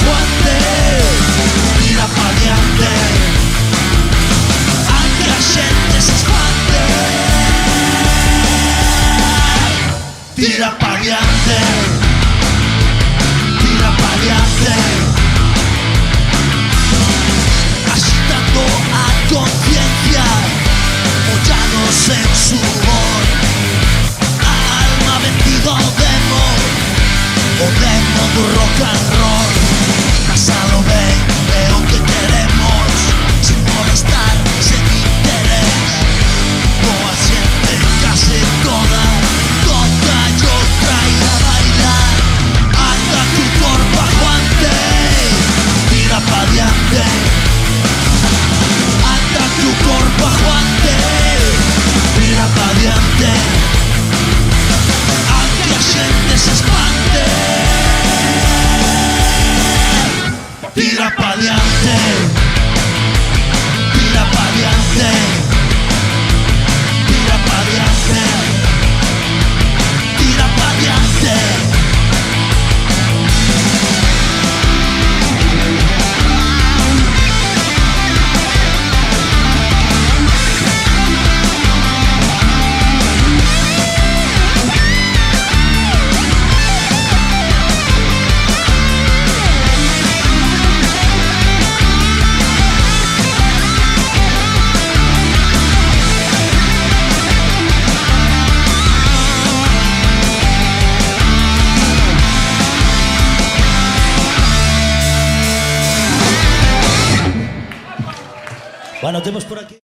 aguante, tira pa' diante, aunque a xente se espante. Tira pa' diante, tira pa' diante, agitando a conciencia, mollados en sudor, alma vencido ao demo, o demo do rock and roll. Pasalo ben, é o que queremos, sin molestar, sen interés. Boa xente, case toda, toca e outra ir a bailar. Anda tu corpo aguante, tira pa' diante. Anda tu corpo aguante, tira pa' diante, aunque a xente se espante. Tira pa' diante, tira pa' diante, tira pa' diante, tira pa' diante. Bueno, temos por aquí